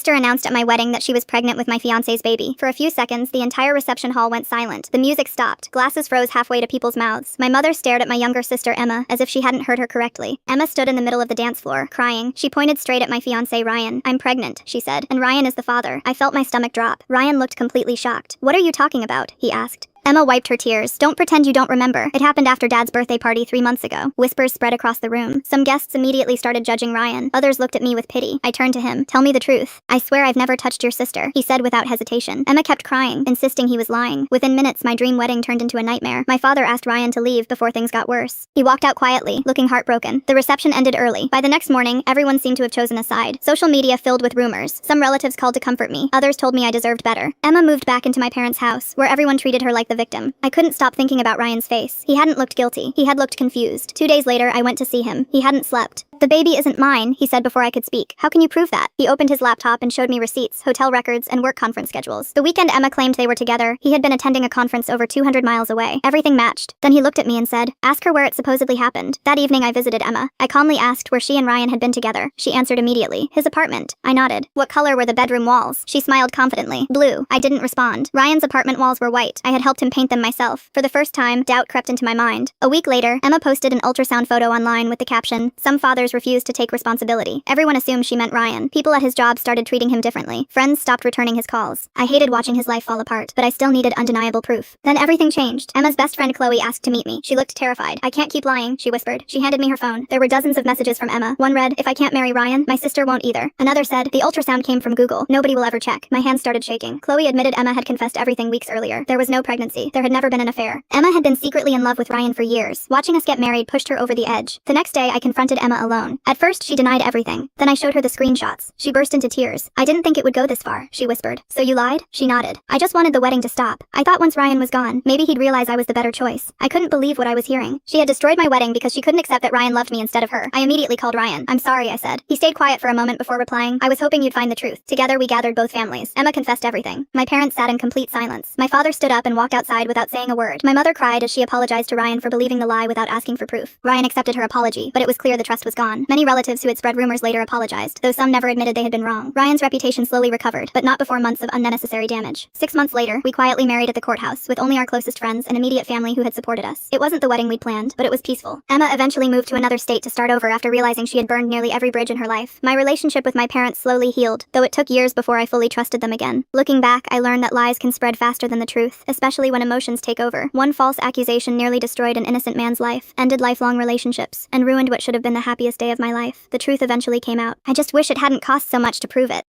sister announced at my wedding that she was pregnant with my fiancé's baby. For a few seconds, the entire reception hall went silent. The music stopped. Glasses froze halfway to people's mouths. My mother stared at my younger sister, Emma, as if she hadn't heard her correctly. Emma stood in the middle of the dance floor, crying. She pointed straight at my fiancé, Ryan. "I'm pregnant," she said, "and Ryan is the father." I felt my stomach drop. Ryan looked completely shocked. "What are you talking about?" he asked. Emma wiped her tears. "Don't pretend you don't remember. It happened after Dad's birthday party 3 months ago." Whispers spread across the room. Some guests immediately started judging Ryan. Others looked at me with pity. I turned to him. "Tell me the truth." "I swear I've never touched your sister," he said without hesitation. Emma kept crying, insisting he was lying. Within minutes, my dream wedding turned into a nightmare. My father asked Ryan to leave before things got worse. He walked out quietly, looking heartbroken. The reception ended early. By the next morning, everyone seemed to have chosen a side. Social media filled with rumors. Some relatives called to comfort me. Others told me I deserved better. Emma moved back into my parents' house, where everyone treated her like the victim. I couldn't stop thinking about Ryan's face. He hadn't looked guilty. He had looked confused. 2 days later, I went to see him. He hadn't slept. "The baby isn't mine," he said before I could speak. "How can you prove that?" He opened his laptop and showed me receipts, hotel records, and work conference schedules. The weekend Emma claimed they were together, he had been attending a conference over 200 miles away. Everything matched. Then he looked at me and said, "Ask her where it supposedly happened." That evening I visited Emma. I calmly asked where she and Ryan had been together. She answered immediately, "His apartment." I nodded. "What color were the bedroom walls?" She smiled confidently. "Blue." I didn't respond. Ryan's apartment walls were white. I had helped him paint them myself. For the first time, doubt crept into my mind. A week later, Emma posted an ultrasound photo online with the caption, "Some fathers refuse to take responsibility." Everyone assumed she meant Ryan. People at his job started treating him differently. Friends stopped returning his calls. I hated watching his life fall apart, but I still needed undeniable proof. Then everything changed. Emma's best friend Chloe asked to meet me. She looked terrified. "I can't keep lying," she whispered. She handed me her phone. There were dozens of messages from Emma. One read, "If I can't marry Ryan, my sister won't either." Another said, "The ultrasound came from Google. Nobody will ever check." My hands started shaking. Chloe admitted Emma had confessed everything weeks earlier. There was no pregnancy. There had never been an affair. Emma had been secretly in love with Ryan for years. Watching us get married pushed her over the edge. The next day, I confronted Emma alone. At first, she denied everything. Then I showed her the screenshots. She burst into tears. "I didn't think it would go this far," she whispered. "So you lied?" She nodded. "I just wanted the wedding to stop. I thought once Ryan was gone, maybe he'd realize I was the better choice." I couldn't believe what I was hearing. She had destroyed my wedding because she couldn't accept that Ryan loved me instead of her. I immediately called Ryan. "I'm sorry," I said. He stayed quiet for a moment before replying, "I was hoping you'd find the truth." Together we gathered both families. Emma confessed everything. My parents sat in complete silence. My father stood up and walked outside without saying a word. My mother cried as she apologized to Ryan for believing the lie without asking for proof. Ryan accepted her apology, but it was clear the trust was gone. Many relatives who had spread rumors later apologized, though some never admitted they had been wrong. Ryan's reputation slowly recovered, but not before months of unnecessary damage. 6 months later, we quietly married at the courthouse, with only our closest friends and immediate family who had supported us. It wasn't the wedding we'd planned, but it was peaceful. Emma eventually moved to another state to start over after realizing she had burned nearly every bridge in her life. My relationship with my parents slowly healed, though it took years before I fully trusted them again. Looking back, I learned that lies can spread faster than the truth, especially when emotions take over. One false accusation nearly destroyed an innocent man's life, ended lifelong relationships, and ruined what should have been the happiest day of my life. The truth eventually came out. I just wish it hadn't cost so much to prove it.